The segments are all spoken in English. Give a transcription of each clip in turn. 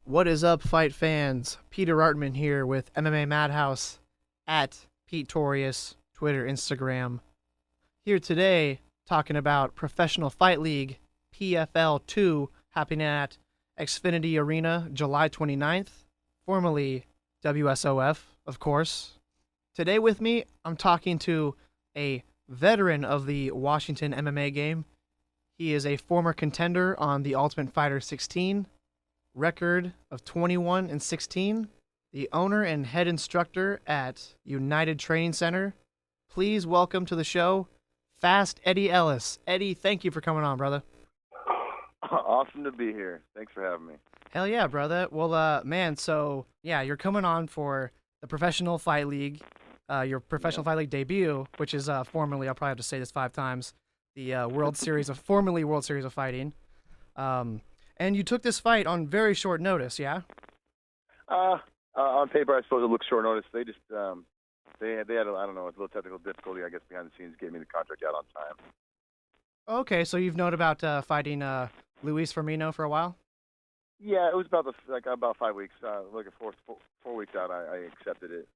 What is up, fight fans? Peter Artman here with MMAMadhouse at Pete Torius, Twitter, Instagram. Here today talking about Professional Fight League PFL 2 happening at Xfinity Arena July 29th, formerly WSOF, of course. Today with me, I'm talking to a veteran of the Washington MMA game. He is a former contender on the Ultimate Fighter 16, record of 21 and 16, the owner and head instructor at United Training Center. Please welcome to the show, Fast Eddy Ellis. Eddy, thank you for coming on, brother. Awesome to be here. Thanks for having me. Hell yeah, brother. Well, man, so yeah, you're coming on for the Professional Fight League, your Professional Yeah. Fight League debut, which is formerly, I'll probably have to say this 5 times, the formerly World Series of Fighting. And you took this fight on very short notice, yeah? On paper, I suppose it looks short notice. They just they had I don't know, a little technical difficulty, I guess, behind the scenes, getting me the contract out on time. Okay, so you've known about fighting Luiz Firmino for a while? Yeah, it was about 5 weeks. Like a four weeks out, I accepted it.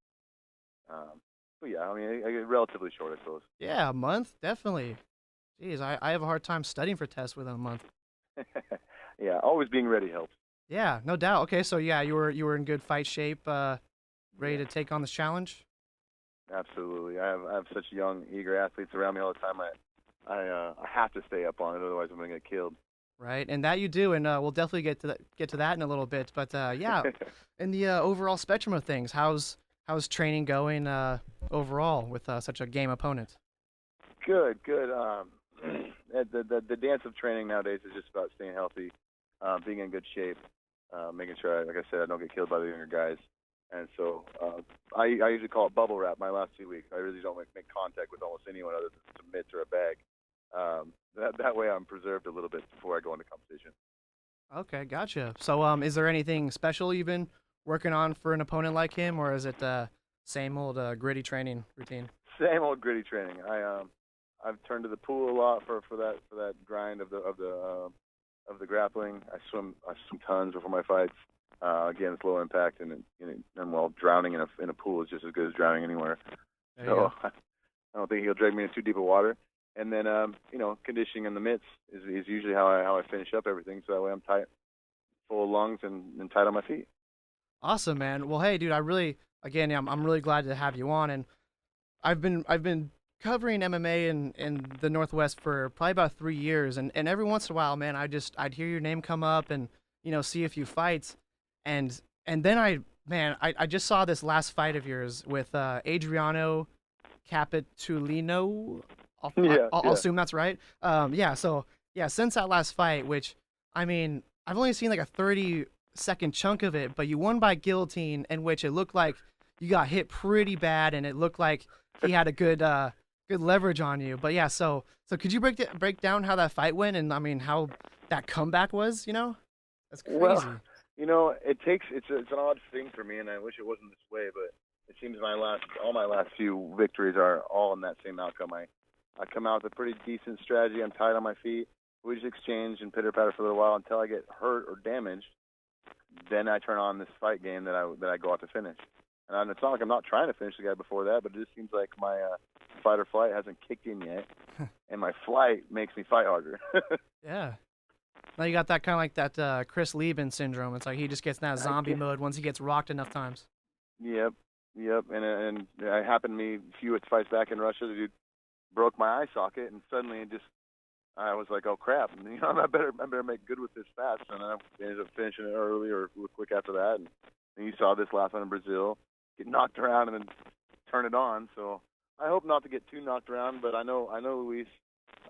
But yeah, I mean, relatively short, I suppose. Yeah, a month, definitely. Jeez, I have a hard time studying for tests within a month. Yeah, always being ready helps. Yeah, no doubt. Okay, so yeah, you were in good fight shape, ready Yeah, to take on this challenge. absolutely. I have such young, eager athletes around me all the time. I have to stay up on it, otherwise I'm gonna get killed. Right, and that you do, and we'll definitely get to that in a little bit. But yeah, in the overall spectrum of things, how's training going overall with such a game opponent? Good, good. The dance of training nowadays is just about staying healthy, being in good shape, making sure, like I said, I don't get killed by the younger guys. And so I usually call it bubble wrap my last 2 weeks. I really don't make contact with almost anyone other than some mitts or a bag. That way I'm preserved a little bit before I go into competition. Okay, gotcha. So is there anything special you've been working on for an opponent like him, or is it same old gritty training routine? Same old gritty training. I've turned to the pool a lot for that grind of the grappling. I swim tons before my fights. Again, it's low impact, and well, drowning in a pool is just as good as drowning anywhere. There you So go. I don't think he'll drag me in too deep of water. And then conditioning in the mitts is usually how I finish up everything. So that way I'm tight, full of lungs, and tight on my feet. Awesome, man. Well, hey, dude, again, yeah, I'm really glad to have you on, and I've been covering MMA in the Northwest for probably about 3 years, and every once in a while, man, I'd hear your name come up and see a few fights, and then I just saw this last fight of yours with Adriano Capitulino. Yeah, I'll yeah. assume that's right. Yeah. So yeah, since that last fight, which I mean, I've only seen like a 30-second chunk of it, but you won by guillotine, in which it looked like you got hit pretty bad, and it looked like he had a good leverage on you. But yeah, so could you break down how that fight went, and I mean how that comeback was? That's Well, crazy. it's an odd thing for me, and I wish it wasn't this way, but it seems all my last few victories are all in that same outcome. I come out with a pretty decent strategy. I'm tight on my feet. We just exchange and pitter patter for a little while until I get hurt or damaged. Then I turn on this fight game that I go out to finish. And it's not like I'm not trying to finish the guy before that, but it just seems like my fight or flight hasn't kicked in yet, and my flight makes me fight harder. Yeah. Now you got that kind of like that Chris Lieben syndrome. It's like he just gets in that I zombie guess. mode once he gets rocked enough times. Yep, yep. And it happened to me a few fights back in Russia. The dude broke my eye socket, and suddenly I was like, oh crap! And, I better make good with this fast. And then I ended up finishing it early or quick after that. And then you saw this last one in Brazil, get knocked around and then turn it on. So I hope not to get too knocked around, but I know Luis.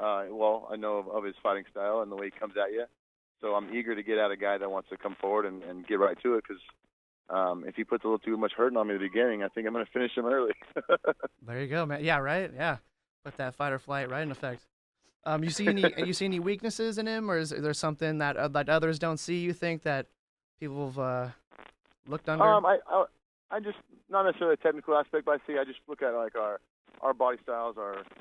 Well, I know of his fighting style and the way he comes at you. So I'm eager to get at a guy that wants to come forward and get right to it because if he puts a little too much hurting on me at the beginning, I think I'm going to finish him early. There you go, man. Yeah, right. Yeah, put that fight or flight right in effect. You see any weaknesses in him, or is there something that others don't see? You think that people have looked under? I just not necessarily a technical aspect, but I just look at like our body styles.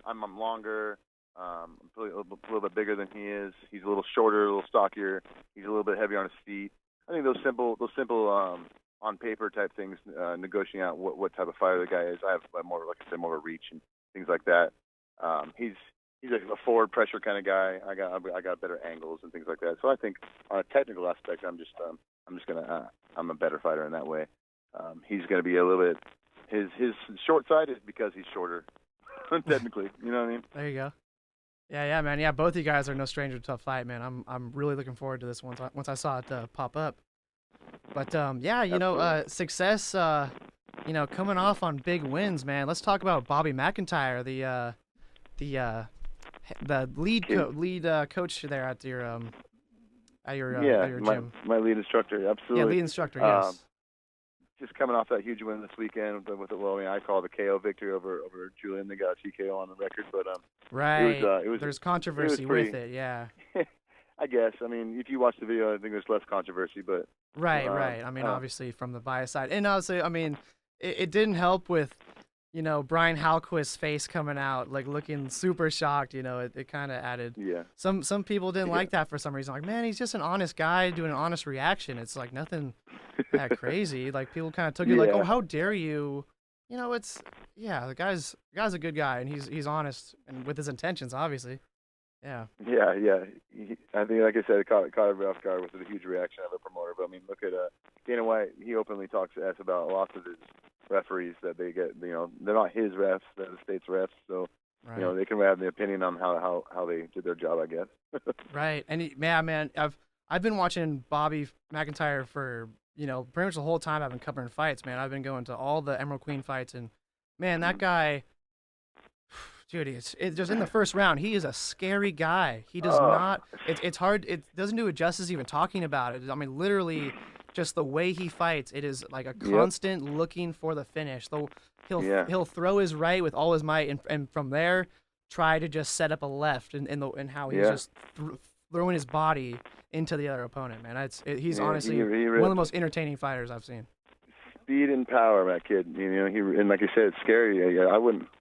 I'm longer. I'm probably a little bit bigger than he is. He's a little shorter, a little stockier. He's a little bit heavier on his feet. I think those simple on paper type things, negotiating out what type of fighter the guy is. I have more, like I said, more of a reach and things like that. He's a forward pressure kind of guy. I got better angles and things like that. So I think on a technical aspect, I'm a better fighter in that way. He's gonna be a little bit. His short side is because he's shorter, technically. You know what I mean? There you go. Yeah, man. Yeah, both of you guys are no stranger to tough fight, man. I'm really looking forward to this once I saw it pop up. But yeah, success. Coming off on big wins, man. Let's talk about Bobby McIntyre, the lead coach there at your gym. My lead instructor, absolutely. Yeah, lead instructor. Yes. Just coming off that huge win this weekend with it. Well, I call it a KO victory over Julian. They got a TKO on the record, but right. It was there's controversy with it. Yeah. I guess. I mean, if you watch the video, I think there's less controversy, but right. I mean, obviously from the bias side, and also, I mean, it didn't help with Brian Halquist's face coming out, like looking super shocked. It kind of added. Yeah. Some people didn't like that for some reason. Like, man, he's just an honest guy doing an honest reaction. It's like nothing that crazy. Like people kind of took it like, oh, how dare you? The guy's a good guy, and he's honest and with his intentions, obviously. Yeah. Yeah. I think, like I said, it caught everybody off guard with a huge reaction of a promoter. But I mean, look at Dana White. He openly talks to us about lots of his referees that they get. They're not his refs; they're the state's refs. So right. They can have the opinion on how they did their job, I guess. Right. And man, I've been watching Bobby McIntyre for pretty much the whole time I've been covering fights. Man, I've been going to all the Emerald Queen fights, and man, that guy. Dude, it's just in the first round. He is a scary guy. He does not. It's hard. It doesn't do it justice even talking about it. I mean, literally, just the way he fights, it is like a constant looking for the finish. So he'll throw his right with all his might, and from there, try to just set up a left, and how he's just throwing his body into the other opponent. Man, he's honestly one of the most entertaining fighters I've seen. Speed and power, that kid. And like I said, it's scary.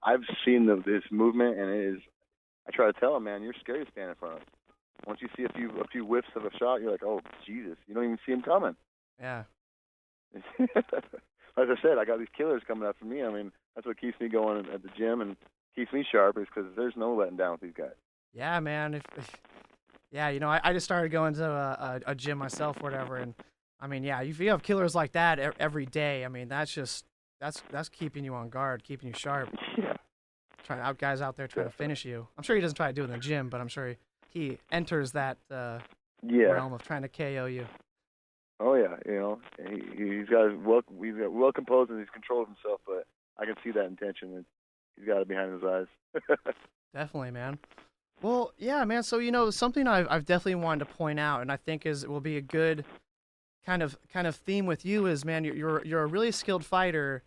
I've seen his movement, and it is. I try to tell him, man, you're scary to stand in front of. Once you see a few whiffs of a shot, you're like, oh Jesus, you don't even see him coming. Yeah. As I said, I got these killers coming up for me. I mean, that's what keeps me going at the gym and keeps me sharp, is because there's no letting down with these guys. Yeah, man. I just started going to a gym myself, or whatever, and. I mean, yeah, if you have killers like that every day, I mean, that's keeping you on guard, keeping you sharp. Yeah. Guys out there trying to finish you. I'm sure he doesn't try to do it in the gym, but I'm sure he enters that realm of trying to KO you. Oh yeah, he's got well composed and he's controlled himself, but I can see that intention. He's got it behind his eyes. Definitely, man. Well, yeah, man. So something I've definitely wanted to point out, and I think will be a good kind of theme with you is, man, you're a really skilled fighter.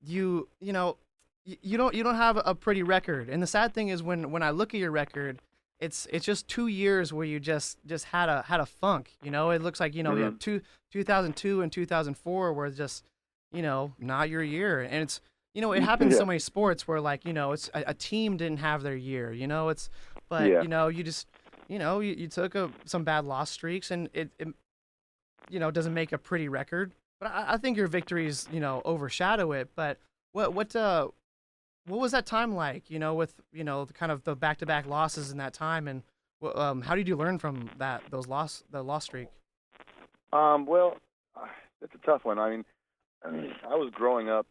You don't have a pretty record, and the sad thing is when I look at your record, it's just 2 years where you just had a funk. It looks like you have 2002 and 2004 were just not your year, and it's it happens in so many sports where it's a team didn't have their year. You took some bad loss streaks, and it doesn't make a pretty record, but I think your victories, overshadow it. But what was that time like, with, kind of the back-to-back losses in that time, and how did you learn from the loss streak? Well, it's a tough one. I mean, I was growing up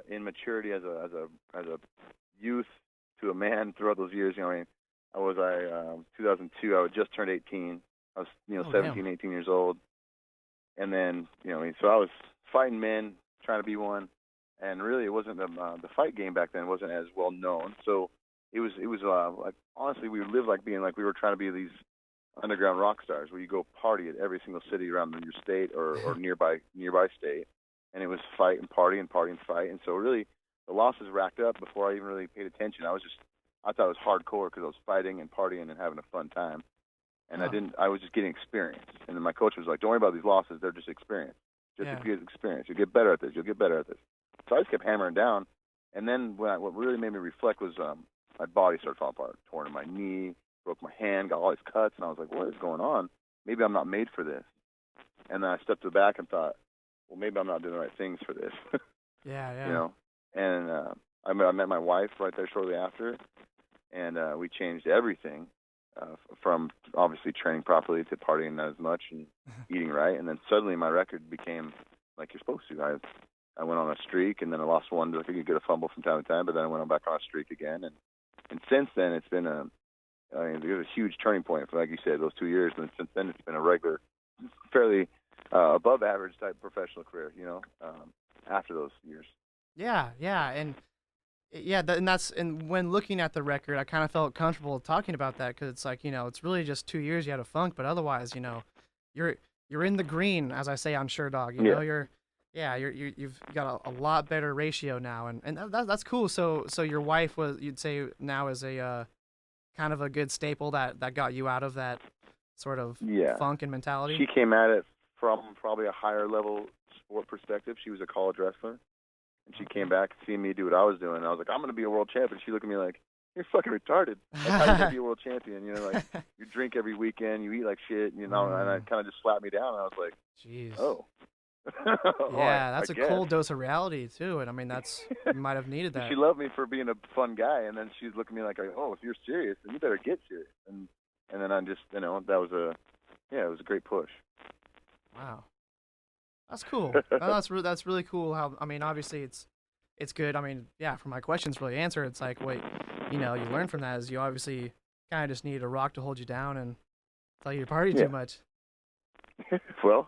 in maturity as a youth to a man throughout those years. 2002, I had just turned 18. I was 17, 18 years old. And then, so I was fighting men, trying to be one, and really it wasn't the fight game back then wasn't as well known. So it was like, honestly, we lived like being like we were trying to be these underground rock stars where you go party at every single city around your state or nearby state, and it was fight and party and party and fight. And so really the losses racked up before I even really paid attention. I thought it was hardcore because I was fighting and partying and having a fun time. And I was just getting experience. And then my coach was like, don't worry about these losses. They're just experience. Just to get experience. You'll get better at this. You'll get better at this. So I just kept hammering down. And then what really made me reflect was my body started falling apart. Torn in my knee, broke my hand, got all these cuts. And I was like, what is going on? Maybe I'm not made for this. And then I stepped to the back and thought, well, maybe I'm not doing the right things for this. Yeah. You know, and I met my wife right there shortly after, and we changed everything from obviously training properly to partying not as much and eating right. And then suddenly my record became like you're supposed to. I went on a streak, and then I lost one. I think you get a fumble from time to time, but then I went back on a streak again. And since then, it's been it was a huge turning point for, like you said, those 2 years. And since then, it's been a regular, fairly above average type professional career, you know, after those years. Yeah, and and when looking at the record, I kind of felt comfortable talking about that because it's like, you know, it's really just 2 years you had a funk, but otherwise, you know, you're in the green, as I say on Sure Dog. You know, you've got a lot better ratio now, and that's cool. So your wife you'd say now is a kind of a good staple that got you out of that sort of funk and mentality. She came at it from probably a higher level sport perspective. She was a college wrestler. And she came back seeing me do what I was doing. And I was like, I'm going to be a world champion. She looked at me like, you're fucking retarded. Like, how are you going to be a world champion? You know, like, you drink every weekend, you eat like shit, you know, and I kind of just slapped me down. And I was like, jeez. Oh. Yeah, that's a cold dose of reality, too. And I mean, you might have needed that. She loved me for being a fun guy. And then she's looking at me like, oh, if you're serious, then you better get serious. And then I just, you know, it was a great push. Wow. That's cool. That's really cool. How, I mean, obviously it's good. I mean, yeah, for my questions really answered. It's like, wait, you know, you learn from that is you obviously kind of just needed a rock to hold you down and tell you to party too much. Well,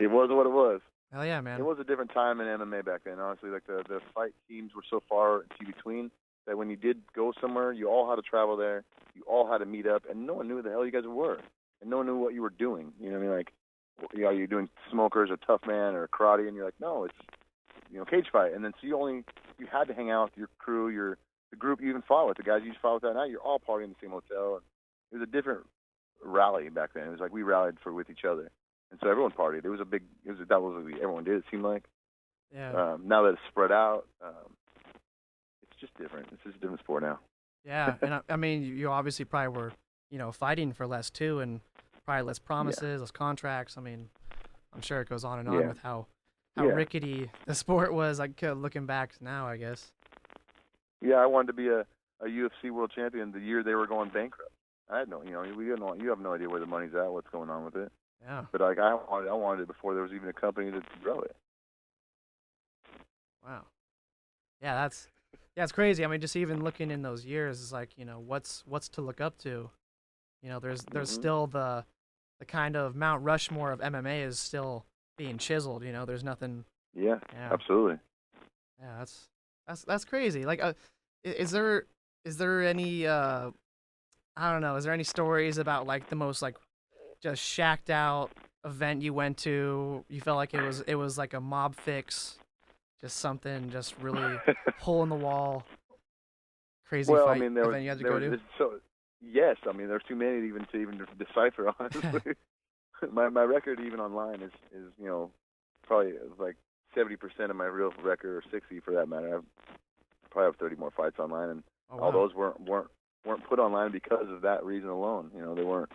it was what it was. Hell yeah, man. It was a different time in MMA back then. Honestly, like the fight teams were so far in between that when you did go somewhere, you all had to travel there. You all had to meet up, and no one knew who the hell you guys were, and no one knew what you were doing. You know what I mean? Like, you know, you're doing smokers or tough man or karate, and you're like, no, it's, you know, cage fight. And then so you had to hang out with your crew, the group you even fought with, the guys you fought with that night. You're all partying in the same hotel. It was a different rally back then. It was like we rallied with each other, and so everyone partied. That was what everyone did. It seemed like. Yeah. Now that it's spread out, it's just different. It's just a different sport now. Yeah, and I mean, you obviously probably were, you know, fighting for less too, and probably less promises, less contracts. I mean, I'm sure it goes on and on with how rickety the sport was. Like looking back now, I guess. Yeah, I wanted to be a UFC world champion the year they were going bankrupt. I had no, you know, you have no idea where the money's at, what's going on with it. Yeah. But like I wanted it before there was even a company to grow it. Wow. Yeah, it's crazy. I mean, just even looking in those years is like, you know, what's to look up to. You know, there's still the kind of Mount Rushmore of MMA is still being chiseled. You know, there's nothing. Yeah. Absolutely. Yeah, that's crazy. Like, is there any I don't know, is there any stories about like the most like just shacked out event you went to? You felt like it was like a mob fix, just something just really hole in the wall, crazy fight event you had to go to? Yes, I mean there's too many to even decipher, honestly. my record even online is you know probably like 70% of my real record, or 60 for that matter. I probably have 30 more fights online, and all those weren't put online because of that reason alone. You know, they weren't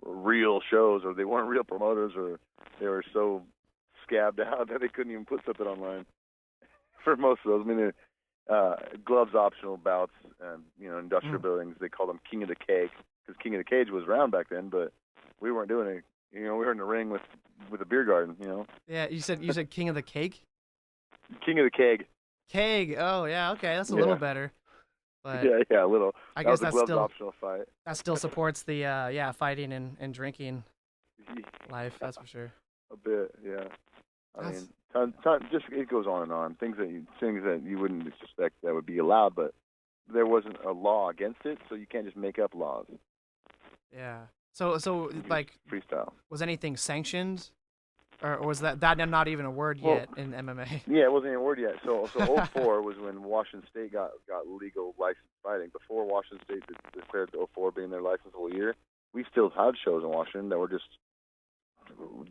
real shows, or they weren't real promoters, or they were so scabbed out that they couldn't even put something online for most of those. I mean, gloves optional bouts, you know, industrial buildings. They called them King of the Keg because King of the Cage was around back then, but we weren't doing it. You know, we were in the ring with a beer garden. You know. Yeah, you said King of the Cake. King of the Keg. Keg. Oh yeah, okay, that's a little better. But yeah, a little. I guess that's still optional fight. That still supports the fighting and drinking life. That's for sure. A bit, yeah. I mean, just it goes on and on. Things that you wouldn't suspect that would be allowed, but there wasn't a law against it, so you can't just make up laws. Yeah. So like freestyle. Was anything sanctioned? Or was that not even a word yet in MMA? Yeah, it wasn't even a word yet. So 04 was when Washington State got legal licensed fighting. Before Washington State declared 04 being their licensable year, we still had shows in Washington that were just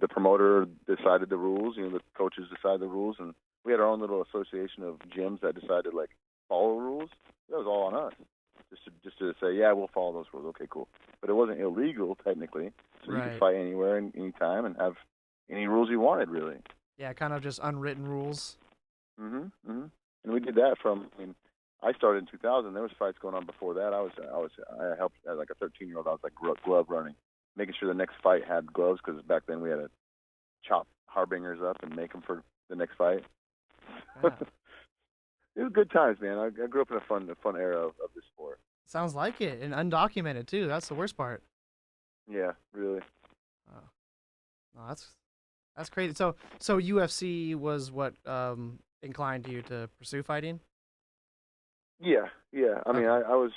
the promoter decided the rules. You know, the coaches decided the rules, and we had our own little association of gyms that decided to like follow rules. That was all on us. Just to say, yeah, we'll follow those rules. Okay, cool. But it wasn't illegal technically, so you could fight anywhere and anytime and have any rules he wanted, really. Yeah, kind of just unwritten rules. And we did that from. I mean, I started in 2000. There was fights going on before that. I helped as like a 13-year-old. I was like glove running, making sure the next fight had gloves because back then we had to chop harbingers up and make them for the next fight. Yeah. It was good times, man. I grew up in a fun era of this sport. Sounds like it, and undocumented too. That's the worst part. Yeah, really. Oh, no, that's crazy. So UFC was what inclined you to pursue fighting? Yeah. I mean, Okay. I was.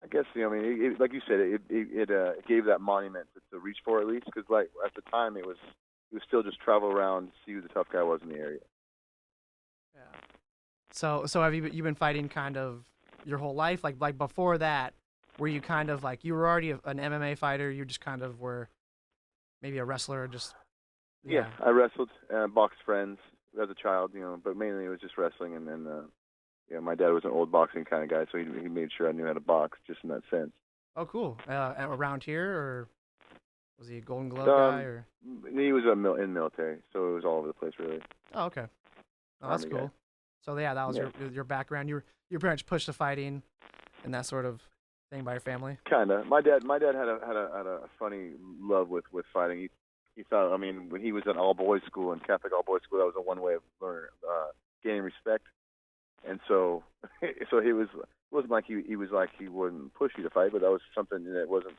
I guess I mean, like you said, it gave that monument to reach for at least because like at the time it was still just travel around, see who the tough guy was in the area. Yeah. So have you been fighting kind of your whole life? Like before that, were you kind of like you were already an MMA fighter? You just kind of were maybe a wrestler, just Yeah, I wrestled, boxed friends as a child, but mainly it was just wrestling. And then, my dad was an old boxing kind of guy, so he made sure I knew how to box, just in that sense. Oh, cool. Around here, or was he a Golden Glove guy, or? He was in military, so it was all over the place, really. Oh, okay. Oh, that's Army cool. guy. So yeah, that was Yeah. your background. Your parents pushed the fighting, and that sort of thing by your family. Kinda. My dad had a funny love with fighting. He thought, I mean, when he was at all boys school and Catholic all boys school, that was a one way of learning, gaining respect. And so, so it wasn't like he was like he wouldn't push you to fight, but that was something that wasn't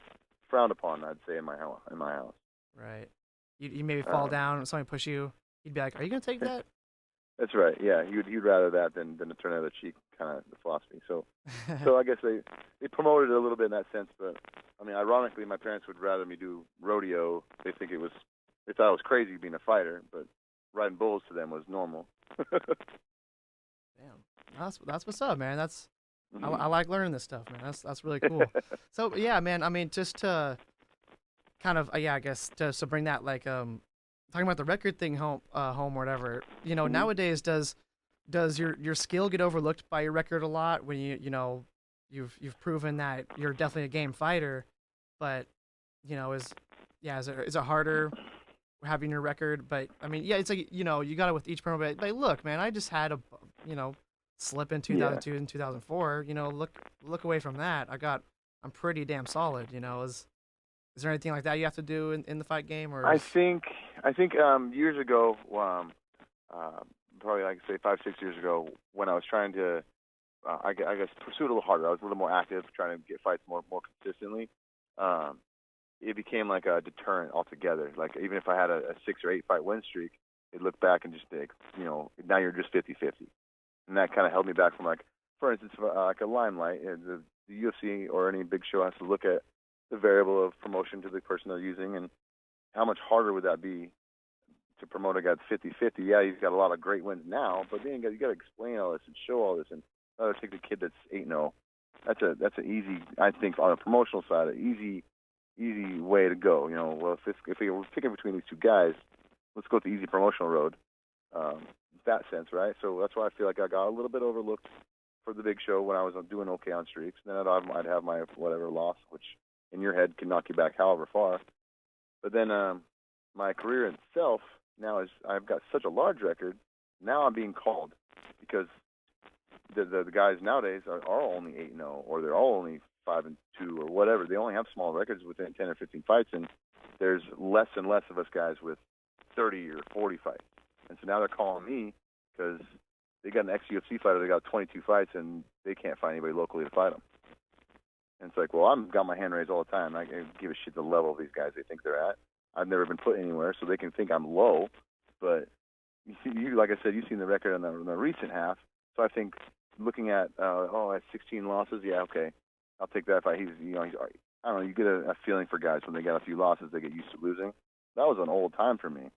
frowned upon, I'd say, in my house. Right. You maybe fall down and somebody push you. He'd be like, "Are you gonna take that?" That's right. Yeah, he'd rather that than to turn the other cheek, kind of the philosophy. So I guess they promoted it a little bit in that sense. But I mean, ironically, my parents would rather me do rodeo. They thought I was crazy being a fighter, but riding bulls to them was normal. Damn, that's what's up, man. I like learning this stuff, man. That's really cool. So yeah, man. I mean, just to kind of I guess to bring that like talking about the record thing home or whatever. Nowadays does your skill get overlooked by your record a lot when you've proven that you're definitely a game fighter, but is it harder having your record? But I mean, yeah, it's like you got it with each promo. But look, man, I just had a slip in 2002 and 2004. Look away from that. I'm pretty damn solid. Is there anything like that you have to do in the fight game? Or I think years ago, probably like say 5-6 years ago, when I was trying to, I guess pursue it a little harder. I was a little more active, trying to get fights more consistently. It became like a deterrent altogether. Like even if I had a 6 or 8 fight win streak, it'd look back and just think, now you're just 50-50, and that kind of held me back from like, for instance, like a Limelight, the UFC or any big show has to look at the variable of promotion to the person they're using, and how much harder would that be to promote a guy 50-50? Yeah, he's got a lot of great wins now, but then you got to explain all this and show all this, and take the kid that's 8-0. That's an easy, I think, on a promotional side, an easy way to go. Well, if we were picking between these two guys, let's go with the easy promotional road. That sense, right? So that's why I feel like I got a little bit overlooked for the big show when I was doing okay on streaks. Then I'd have my whatever loss, which in your head can knock you back however far. But then my career itself now is I've got such a large record. Now I'm being called because the guys nowadays are only 8-0, or they're all only 5-2 or whatever. They only have small records within 10 or 15 fights, and there's less and less of us guys with 30 or 40 fights. And so now they're calling me because they got an ex-UFC fighter that got 22 fights, and they can't find anybody locally to fight them. And it's like, well, I've got my hand raised all the time. I can give a shit the level of these guys they think they're at. I've never been put anywhere, so they can think I'm low. But you like I said, you've seen the record in the recent half. So I think looking at, I had 16 losses. Yeah, okay, I'll take that fight. He's I don't know. You get a feeling for guys when they got a few losses, they get used to losing. That was an old time for me.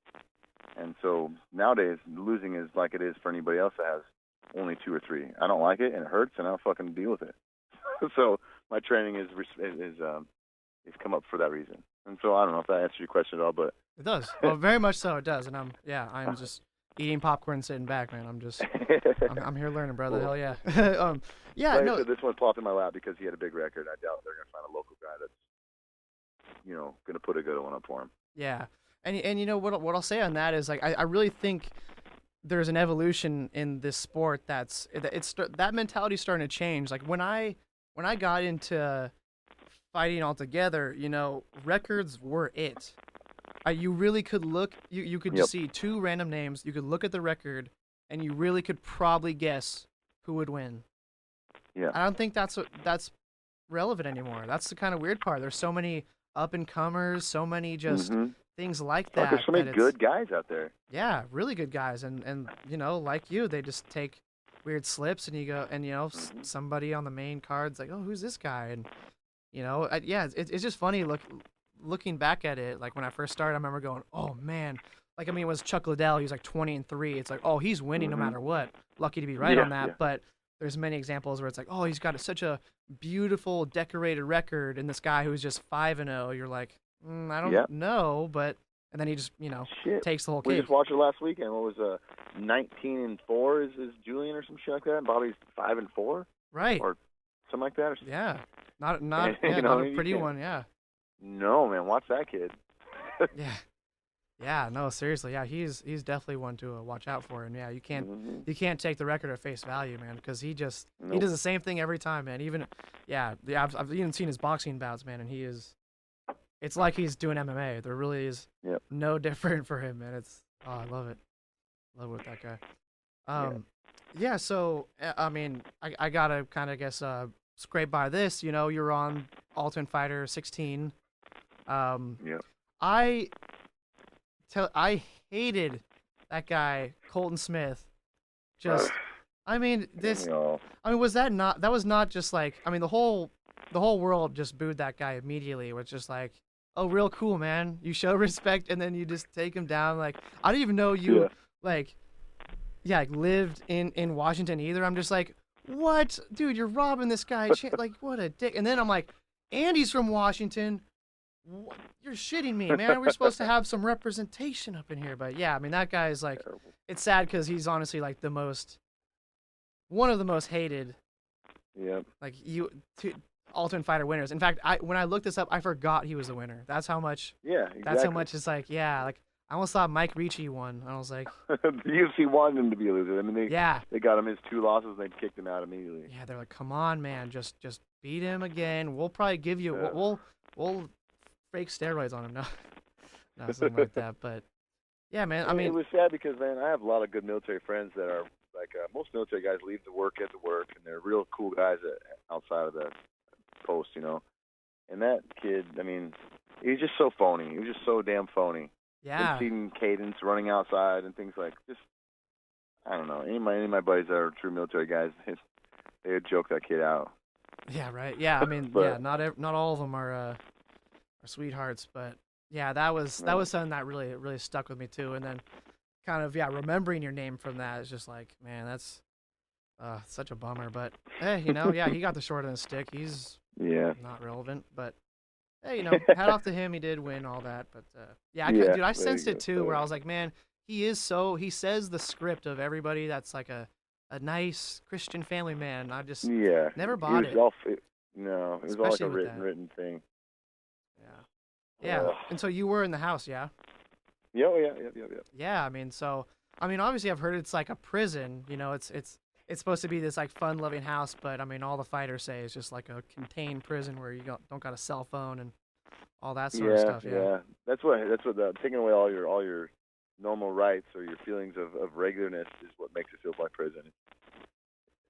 And so nowadays, losing is like it is for anybody else that has only 2 or 3. I don't like it, and it hurts, and I'll fucking deal with it. So my training is come up for that reason. And so I don't know if that answers your question at all, but it does. Well, very much so. It does. And I'm just eating popcorn, sitting back, man. I'm here learning, brother. Cool. Hell yeah. Yeah. Like No. I said, this one popped in my lap because he had a big record. I doubt they're gonna find a local guy that's, gonna put a good one up for him. Yeah. And you know what I'll say on that is like I really think there's an evolution in this sport that mentality's starting to change. Like when I got into fighting altogether, you know, records were it. You really could look you could Yep. just see two random names, you could look at the record and you really could probably guess who would win. Yeah. I don't think that's relevant anymore. That's the kind of weird part. There's so many up and comers, so many just Mm-hmm. things like Like, that. there's so many good guys out there. Yeah, really good guys, and you know, like you, they just take weird slips, and you go, and you know, Mm-hmm. somebody on the main card's like, oh, who's this guy? And you know, yeah, it's just funny looking back at it. Like when I first started, I remember going, oh man, like I mean, it was Chuck Liddell. He was like 20-3. It's like, oh, he's winning no Mm-hmm. matter what. Lucky to be right Yeah, on that, yeah. but. There's many examples where it's like, oh, he's got such a beautiful, decorated record, and this guy who's just 5-0, you're like, I don't Yeah. know, but and then he just, you know, Shit. takes the whole We cake. just watched it last weekend. What was 19-4 is Julian or some shit like that? And Bobby's 5-4 Right. or something like that. Or Yeah. Not You yeah, know, not a you pretty can't- one, yeah. No, man, watch that kid. Yeah. Yeah, no, seriously. Yeah, he's definitely one to watch out for, and yeah, you Mhm. can't take the record at face value, man, because he Nope. does the same thing every time, man. Even I've even seen his boxing bouts, man, and it's like he's doing MMA. There really is Yep. no different for him, man. I love it. Love it with that guy. Yeah, so I mean, I gotta kind of guess scrape by this. You know, you're on Alton Fighter 16. Yep. I hated that guy Colton Smith. Just, I mean, You know, I mean, that was not just like, I mean, the whole world just booed that guy immediately. It was just like, oh, real cool, man. You show respect and then you just take him down. Like, I didn't even know you Yeah. like lived in Washington either. I'm just like, what, dude? You're robbing this guy. Like, what a dick. And then I'm like, Andy's from Washington. What? You're shitting me, man. We're supposed to have some representation up in here, but yeah, I mean that guy is like, terrible. it's sad because he's honestly like one of the most hated, Yep. like Alton Fighter winners. In fact, when I looked this up, I forgot he was the winner. That's how much. Yeah, exactly. That's how much it's like, yeah, like I almost thought Mike Ricci won. I was like, The UFC wanted him to be a loser. I mean, yeah, they got him his 2 losses and they kicked him out immediately. yeah. They're like, come on, man, just beat him again. We'll probably give you, Yeah. we'll fake steroids on him. No, no, something like that. But yeah, man. I mean, it was sad because, man, I have a lot of good military friends that are like most military guys leave the work at the work, and they're real cool guys outside of the post, you know. And that kid, I mean, he was just so phony. He was just so damn phony. yeah, Seeing cadence, running outside, and things like just. I don't know. Any of my buddies that are true military guys, they would joke that kid out. yeah, right. Yeah, I mean, But- yeah, not all of them are sweethearts, but yeah, that was something that really stuck with me too. And then kind of remembering your name from that is just like, man, that's such a bummer. But hey, you know, yeah, he got the short end of the stick. He's Yeah. not relevant, but hey, you know, hat off to him. He did win all that, but yeah, Yeah, dude, I very sensed it good, too, where very I was like, man, he says the script of everybody that's like a nice Christian family man. I just Yeah. never He bought was it. No, it was all like Especially a with that. written thing. Yeah. Ugh. And so you were in the house, yeah? Yeah, yeah. Yeah, I mean, obviously I've heard it's like a prison, you know, it's supposed to be this like fun-loving house, but I mean, all the fighters say it's just like a contained prison where you don't got a cell phone and all that sort of stuff, yeah. That's what taking away all your normal rights or your feelings of regularness is what makes it feel like prison.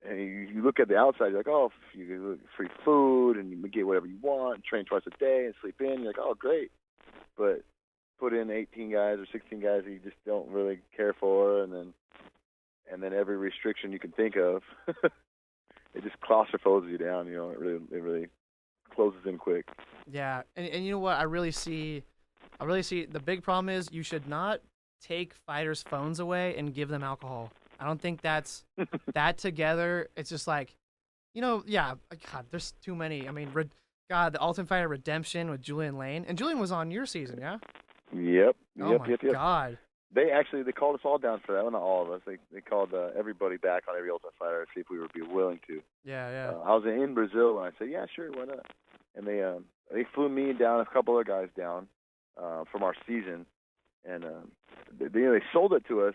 And you look at the outside, you're like, oh, you get free food and you get whatever you want, train twice a day and sleep in. You're like, oh, great. But put in 18 guys or 16 guys that you just don't really care for, and then every restriction you can think of, it just claustrophobes you down. You know, it really closes in quick. Yeah, and you know what I really see the big problem is you should not take fighters' phones away and give them alcohol. I don't think that's that together. It's just like, you know, yeah. God, there's too many. I mean, God, the Alton Fighter Redemption with Julian Lane, and Julian was on your season, yeah. Yep. Oh my God. They called us all down for that. Well, not all of us. They called everybody back on every Ultimate Fighter to see if we would be willing to. Yeah. I was in Brazil and I said, yeah, sure, why not? And they flew me down, a couple other guys down. from our season, and they sold it to us,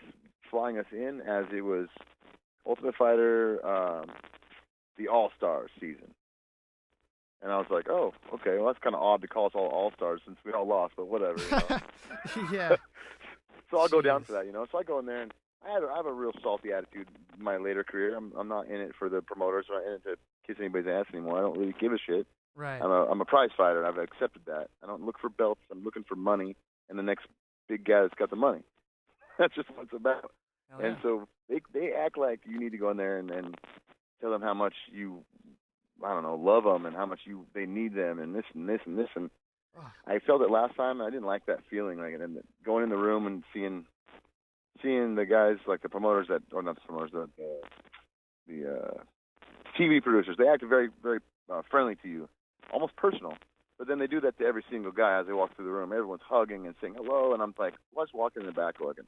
flying us in as it was Ultimate Fighter, the All-Stars season. And I was like, oh, okay, well, that's kind of odd to call us all All-Stars since we all lost, but whatever. Yeah. So I'll go down for that, So I go in there, and I have a real salty attitude in my later career. I'm not in it for the promoters. I'm not in it to kiss anybody's ass anymore. I don't really give a shit. Right. I'm a prize fighter, and I've accepted that. I don't look for belts. I'm looking for money and the next big guy that's got the money. That's just what it's about. Hell yeah. And so they act like you need to go in there and tell them how much you, I don't know, love them and how much they need them and this and this and this. And I felt it last time. And I didn't like that feeling, like, and going in the room and seeing the guys, like the promoters or not the promoters, the TV producers. They acted very, very friendly to you, almost personal. But then they do that to every single guy as they walk through the room. Everyone's hugging and saying hello, and I'm like, well, I just walking in the back looking,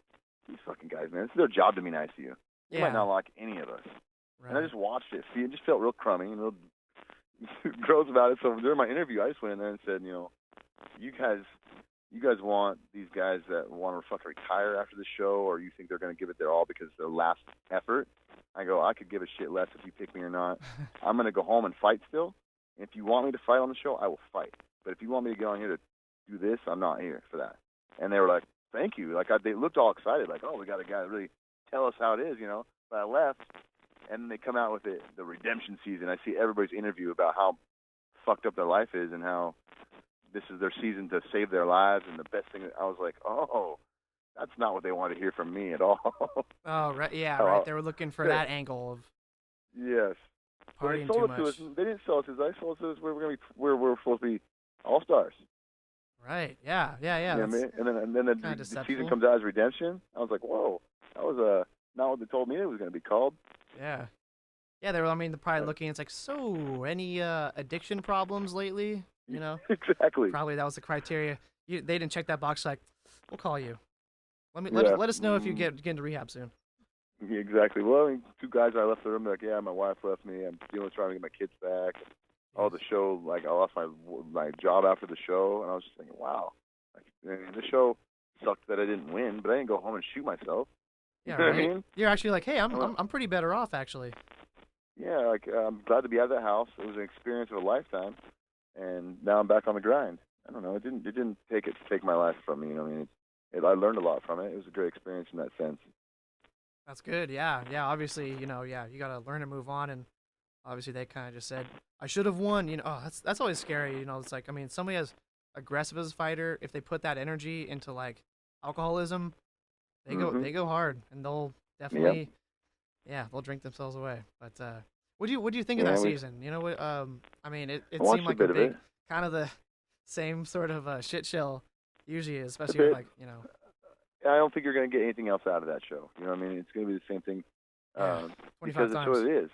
these fucking guys, man, it's their job to be nice to you. They might not like any of us. Right. And I just watched it. See, it just felt real crummy and real gross about it. So during my interview, I just went in there and said, you guys want these guys that want to fucking retire after the show, or you think they're going to give it their all because it's their last effort? I go, I could give a shit less if you pick me or not. I'm going to go home and fight still. If you want me to fight on the show, I will fight. But if you want me to get on here to do this, I'm not here for that. And they were like, thank you. Like, they looked all excited, like, oh, we got a guy to really tell us how it is, But I left, and then they come out with the redemption season. I see everybody's interview about how fucked up their life is and how this is their season to save their lives and the best thing. I was like, oh, that's not what they wanted to hear from me at all. Oh, right. Yeah, right. They were looking for that angle of partying too much. They didn't sell it to us. I sold it to us. We're supposed to be all-stars. Right. Yeah. You know what I mean? And then the season comes out as redemption. I was like, whoa, that was not what they told me it was going to be called. Yeah. Yeah, they were. They're probably looking. It's like, so any addiction problems lately? Exactly. Probably that was the criteria. They didn't check that box. Like, we'll call you. Let us know if you get into rehab soon. Yeah, exactly. Well, two guys I left the room. Like, yeah, my wife left me. I'm trying to get my kids back. Oh, the show. Like, I lost my job after the show, and I was just thinking, wow. Like, the show sucked that I didn't win, but I didn't go home and shoot myself. Yeah, you know right. what I mean? You're actually like, hey, I'm pretty better off actually. Yeah, like I'm glad to be out of that house. It was an experience of a lifetime, and now I'm back on the grind. I don't know. It didn't take my life from me. I learned a lot from it. It was a great experience in that sense. That's good. Yeah. Obviously, you got to learn to move on, and obviously they kind of just said, I should have won. That's always scary. It's like, somebody as aggressive as a fighter, if they put that energy into like alcoholism, they go hard, and they'll definitely, they'll drink themselves away. But what do you think of that season? It seemed like a big kind of the same sort of shit show usually, especially with I don't think you're going to get anything else out of that show. It's going to be the same thing because it's what it is.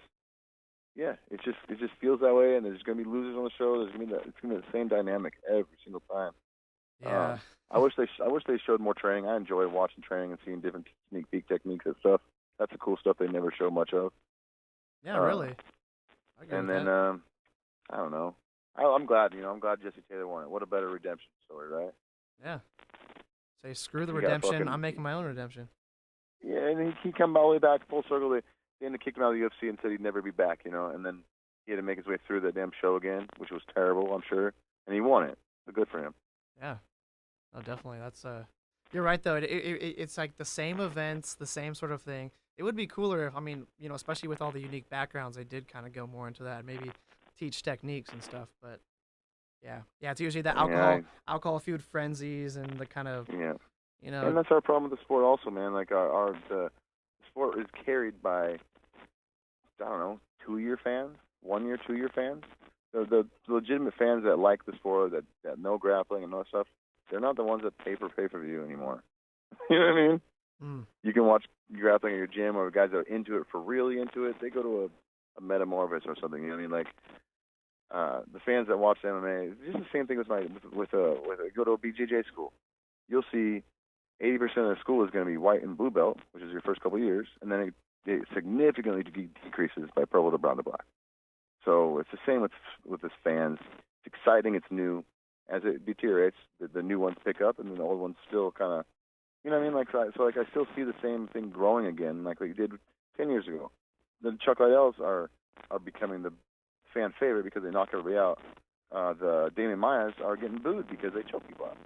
Yeah, it just feels that way, and there's going to be losers on the show. It's going to be the same dynamic every single time. Yeah. I wish they showed more training. I enjoy watching training and seeing different sneak peek techniques and stuff. That's the cool stuff they never show much of. Yeah, really. And then I don't know. I'm glad. I'm glad Jesse Taylor won it. What a better redemption story, right? Yeah. Say screw the redemption. I'm making my own redemption. Yeah, and he come all the way back full circle. They ended up kicking him out of the UFC and said he'd never be back. And then he had to make his way through the damn show again, which was terrible, I'm sure. And he won it. So good for him. Yeah. Oh, definitely. That's you're right though. It's like the same events, the same sort of thing. It would be cooler if especially with all the unique backgrounds, they did kind of go more into that, maybe teach techniques and stuff. But yeah, it's usually the alcohol fueled frenzies and the kind of And that's our problem with the sport also, man. Like the sport is carried by 2-year fans, 1-year, 2-year fans. The legitimate fans that like the sport, that know grappling and all that stuff, they're not the ones that pay for pay-per-view anymore. You know what I mean? Mm. You can watch grappling at your gym, or guys that are into it, really into it, they go to a Metamorphosis or something. You know what I mean? Like the fans that watch MMA, it's just the same thing with go to a BJJ school. You'll see 80% of the school is going to be white and blue belt, which is your first couple of years, and then it significantly decreases by purple to brown to black. So it's the same with the fans. It's exciting, it's new, as it deteriorates, the new ones pick up, and then the old ones still kind of, you know what I mean? Like so, like I still see the same thing growing again, like you did 10 years ago. The Chuck Liddells are becoming the fan favorite because they knock everybody out. The Damian Maias are getting booed because they choke people out.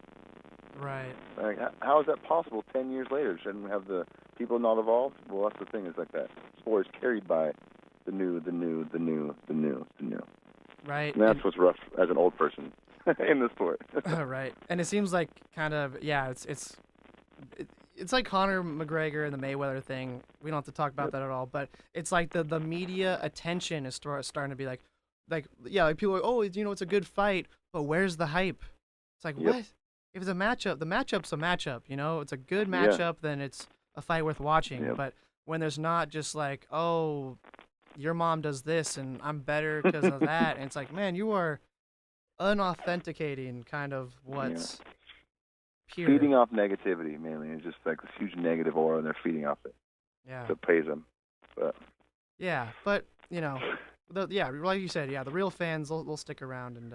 Right. Like, how is that possible 10 years later? Shouldn't we have the people not evolved? Well, that's the thing, is like that sport is carried by the new. Right. And that's what's rough as an old person in the sport. Right. And it seems like kind of, yeah, it's like Conor McGregor and the Mayweather thing. We don't have to talk about that at all, but it's like the media attention is starting to be like people are like, oh, you know, it's a good fight, but where's the hype? It's like, what? If it's a matchup, the matchup's a matchup, you know? It's a good matchup, then it's a fight worth watching. But when there's not just like, oh, your mom does this and I'm better because of that, and it's like, man, you are unauthenticating kind of what's pure. Feeding off negativity, mainly. It's just like this huge negative aura, and they're feeding off it. Yeah. So it pays them. But. Yeah, but, you know, like you said, the real fans, they'll stick around, and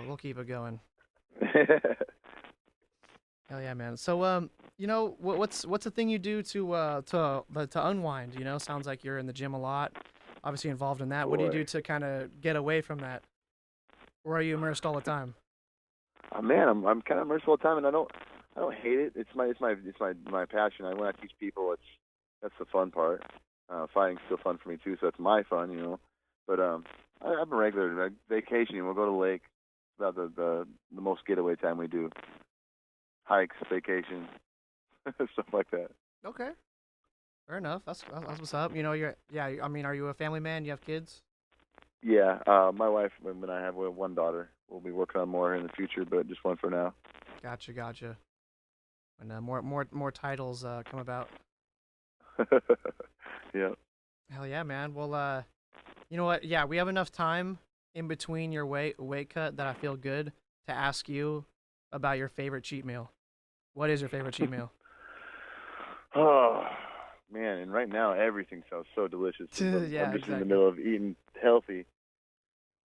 we'll keep it going. Hell yeah, man. So, you know, what's the thing you do to unwind? You know, sounds like you're in the gym a lot, obviously involved in that. What do you do to kind of get away from that, or are you immersed all the time? Man, I'm kind of immersed all the time, and I don't hate it. It's my passion. When I teach people, that's the fun part. Fighting's still fun for me too, so it's my fun, you know. But I'm a regular. Vacationing, we'll go to the lake. About the most getaway time we do. Hikes, vacations, stuff like that. Okay, fair enough. That's what's up. You know, I mean, are you a family man? You have kids? Yeah, my wife and I have one daughter. We'll be working on more in the future, but just one for now. Gotcha. And more titles come about. Yeah. Hell yeah, man. Well, you know what? Yeah, we have enough time in between your weight cut that I feel good to ask you about your favorite cheat meal. What is your favorite cheat meal? Oh, man, and right now everything sounds so delicious. I'm just in the middle of eating healthy.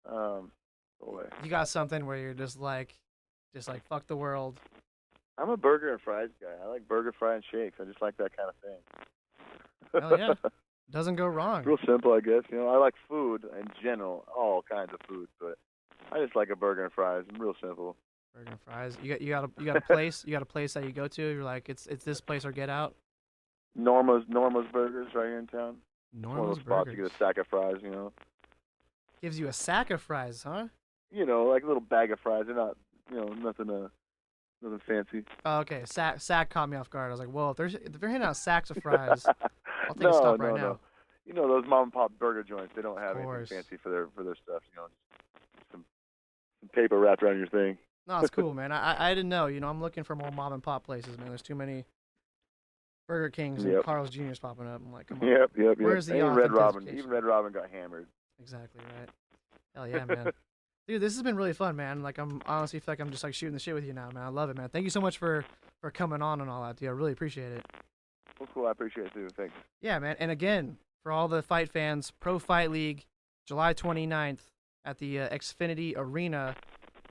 Boy. You got something where you're just like fuck the world. I'm a burger and fries guy. I like burger, fry, and shakes. I just like that kind of thing. Hell yeah. Doesn't go wrong. Real simple, I guess. You know, I like food in general, all kinds of food, but I just like a burger and fries. I'm real simple. Burger and fries. You got a place. You got a place that you go to. You're like, it's this place or get out. Norma's Burgers right here in town. Norma's one of those spots you get a sack of fries. You know. Gives you a sack of fries, huh? You know, like a little bag of fries. They're not, you know, nothing fancy. Oh, okay. Sack caught me off guard. I was like, whoa, if they're handing out sacks of fries, I'll take a stop right now. No. You know those mom and pop burger joints, they don't have anything fancy for their stuff, you know. Some paper wrapped around your thing. No, it's cool, man. I didn't know. You know, I'm looking for more mom and pop places, man. There's too many Burger Kings and Carl's Jr.'s popping up. I'm like, come on. Yep. Where's the Red Robin? Even Red Robin got hammered. Exactly right. Hell yeah, man. Dude, this has been really fun, man. Like, I'm honestly feel like I'm just like shooting the shit with you now, man. I love it, man. Thank you so much for coming on and all that, dude. I really appreciate it. Well, cool. I appreciate it too. Thanks. Yeah, man. And again, for all the fight fans, Pro Fight League, July 29th at the Xfinity Arena.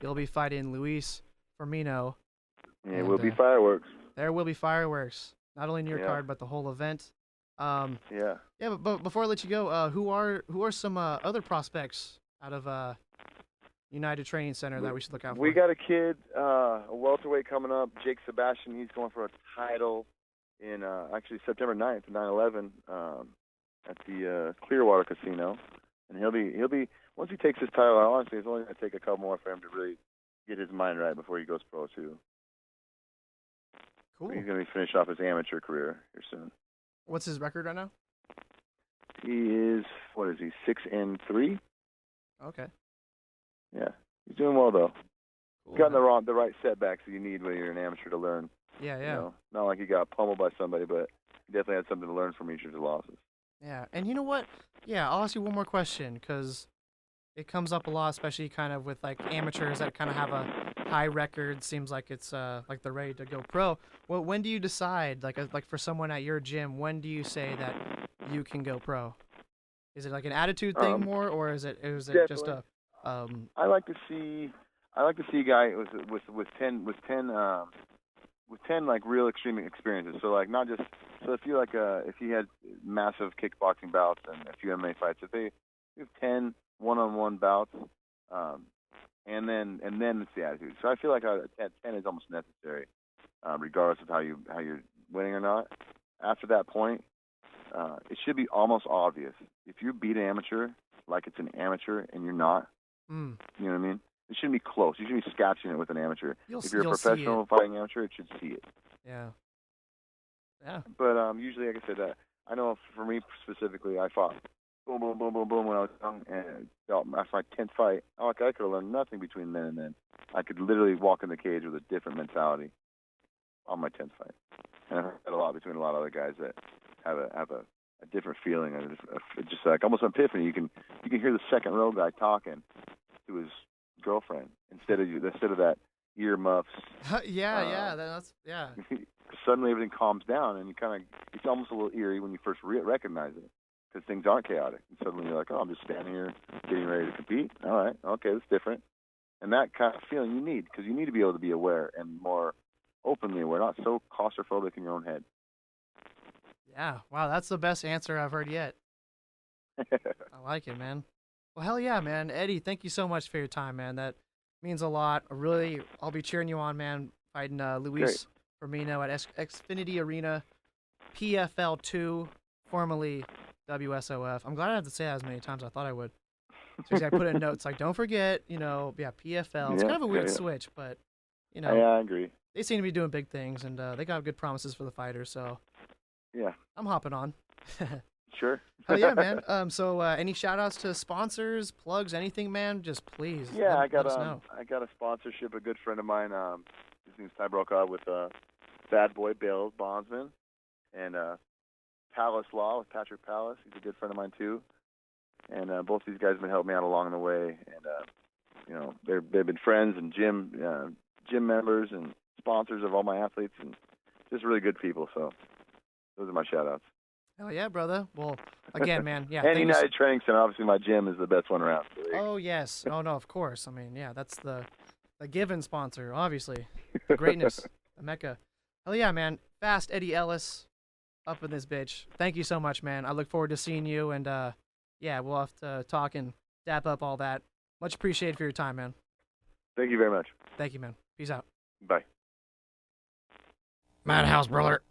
You'll be fighting Luiz Firmino. Yeah, it will be fireworks. There will be fireworks. Not only in your card, but the whole event. Yeah, but before I let you go, who are some other prospects out of United Training Center that we should look out for? We got a kid, a welterweight coming up, Jake Sebastian. He's going for a title in actually September 9th, 9/11, at the Clearwater Casino, and he'll be once he takes his title. Honestly, it's only going to take a couple more for him to really get his mind right before he goes pro too. Cool. He's going to be finished off his amateur career here soon. What's his record right now? He is 6-3. Okay. Yeah, he's doing well though. Cool, Got the right setbacks that you need when you're an amateur to learn. Yeah. You know, not like he got pummeled by somebody, but he definitely had something to learn from each of his losses. Yeah, and you know what? Yeah, I'll ask you one more question because it comes up a lot, especially kind of with like amateurs that kind of have a high record. Seems like it's like they're ready to go pro. Well, when do you decide, like for someone at your gym, when do you say that you can go pro? Is it like an attitude thing more, or is it just a? I like to see. I like to see a guy with 10 like real extreme experiences. So like not just if you if he had massive kickboxing bouts and a few MMA fights, if they have 10 one-on-one bouts, and then it's the attitude. So I feel like 10 is almost necessary, regardless of how you're winning or not. After that point, it should be almost obvious. If you beat an amateur like it's an amateur and you're not, you know what I mean? It shouldn't be close. You shouldn't be scratching it with an amateur. If you're a professional fighting amateur, it should see it. Yeah. Yeah. But usually, like I said, I know for me specifically, I fought boom, boom, boom, boom, boom when I was young, and after my 10th fight, I could have learned nothing between then and then. I could literally walk in the cage with a different mentality on my 10th fight. And I've heard that a lot between a lot of other guys that have a different feeling, and just like almost an epiphany. You can hear the second row guy talking to his girlfriend instead of that earmuffs. Yeah. Suddenly everything calms down, and it's almost a little eerie when you first recognize it, because things aren't chaotic. And suddenly you're like, oh, I'm just standing here getting ready to compete. All right, okay, that's different. And that kind of feeling you need, because you need to be able to be aware and more openly aware, not so claustrophobic in your own head. Yeah, wow, that's the best answer I've heard yet. I like it, man. Well, hell yeah, man. Eddie, thank you so much for your time, man. That means a lot. I'll be cheering you on, man, fighting Luiz Firmino at Xfinity Arena, PFL 2, formerly WSOF. I'm glad I had to say that as many times as I thought I would. So I put in notes like, don't forget, PFL. It's kind of a weird switch, but, Yeah, I agree. They seem to be doing big things, and they got good promises for the fighters, so yeah, I'm hopping on. Sure. Oh yeah, man. So any shout outs to sponsors, plugs, anything, man? Just please. Yeah, let us know. I got a sponsorship. A good friend of mine, his name's Ty Brokaw with Bad Boy Bill Bondsman, and Palace Law with Patrick Palace. He's a good friend of mine too. And both these guys have been helping me out along the way. And they've been friends and gym members and sponsors of all my athletes, and just really good people. So those are my shout outs. Hell yeah, brother. Well, again, man, yeah. And United Training Center, obviously my gym is the best one around. So oh, yes. Oh, no, of course. I mean, yeah, that's the given sponsor, obviously. The greatness, the Mecca. Hell yeah, man. Fast Eddy Ellis up in this bitch. Thank you so much, man. I look forward to seeing you, and, yeah, we'll have to talk and dap up all that. Much appreciated for your time, man. Thank you very much. Thank you, man. Peace out. Bye. Madhouse, brother.